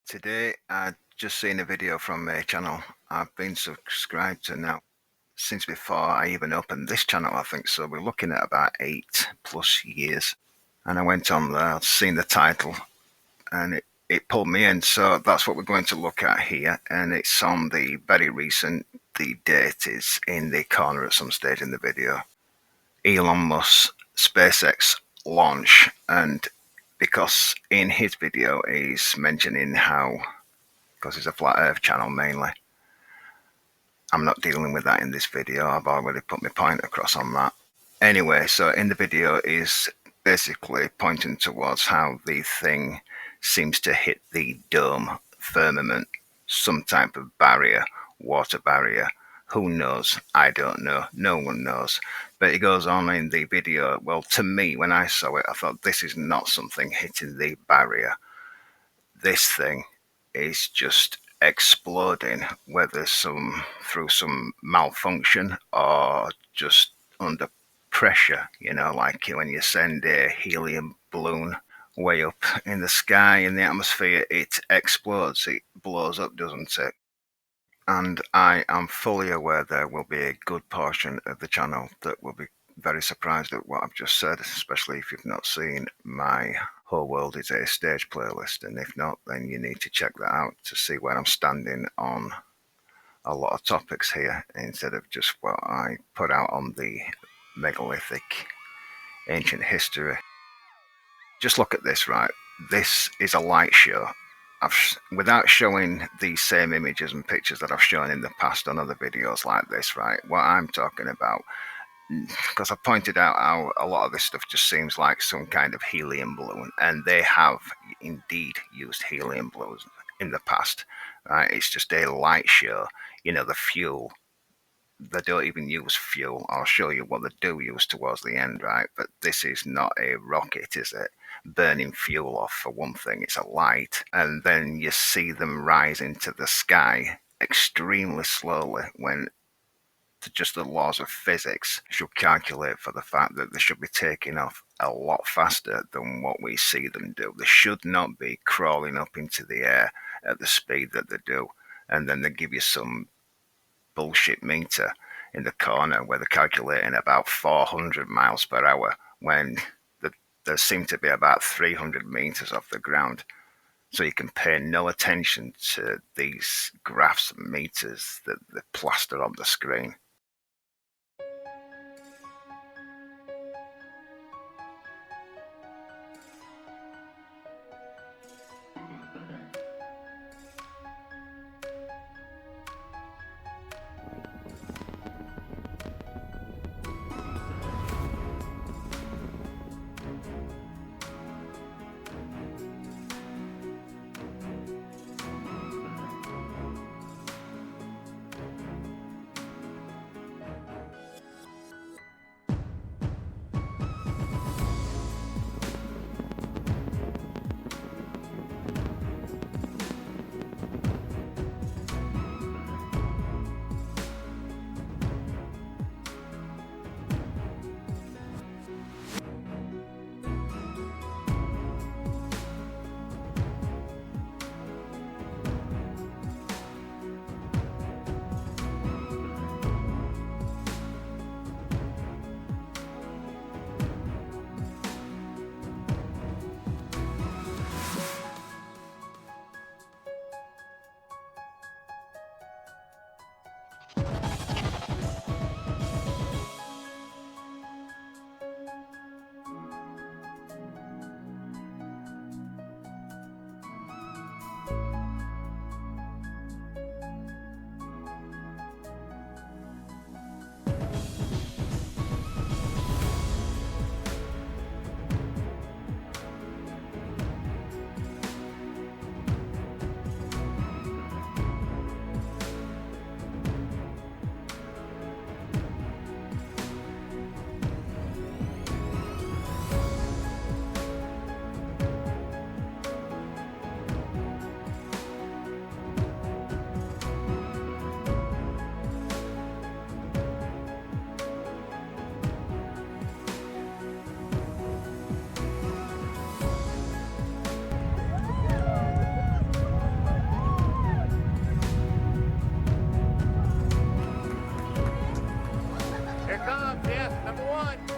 Today, I just seen a video from a channel I've been subscribed to now since before I even opened this channel, I think. So we're looking at about 8+ years. And I went on there, seen the title, and it pulled me in. So that's what we're going to look at here. And it's on the very recent, the date is in the corner at some stage in the video. Elon Musk SpaceX launch. And because in his video he's mentioning how, because it's a flat earth channel mainly, I'm not dealing with that in this video. I've already put my point across on that. Anyway, so in the video is basically pointing towards how the thing seems to hit the dome firmament, some type of barrier, water barrier. Who knows? I don't know. No one knows. But it goes on in the video. Well, to me, when I saw it, I thought this is not something hitting the barrier. This thing is just exploding, whether through some malfunction or just under pressure, like when you send a helium balloon way up in the sky in the atmosphere, it explodes, it blows up, doesn't it? And I am fully aware there will be a good portion of the channel that will be very surprised at what I've just said, especially if you've not seen my Whole World is a Stage playlist. And if not, then you need to check that out to see where I'm standing on a lot of topics here, instead of just what I put out on the megalithic ancient history. Just look at this, right? This is a light show. Without showing the same images and pictures that I've shown in the past on other videos like this, right? What I'm talking about, because I pointed out how a lot of this stuff just seems like some kind of helium balloon, and they have indeed used helium balloons in the past, right? It's just a light show. The fuel, they don't even use fuel. I'll show you what they do use towards the end, right? But this is not a rocket, is it? Burning fuel off, for one thing. It's a light, and then you see them rise into the sky extremely slowly, when just the laws of physics should calculate for the fact that they should be taking off a lot faster than what we see them do. They should not be crawling up into the air at the speed that they do, and then they give you some bullshit meter in the corner where they're calculating about 400 miles per hour when there seem to be about 300 meters off the ground. So you can pay no attention to these graphs and meters that they plaster on the screen. number one.